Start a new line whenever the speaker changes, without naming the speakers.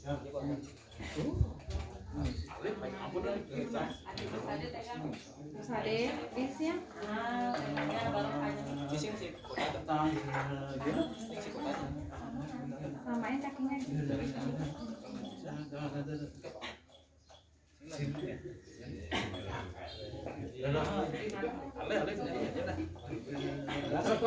Alif baik ampun lah kita.
Sade, bisnya.
Di sini sih kota tentang dia si kotanya.
Samain kakinya.
Ale ale aja lah. Agak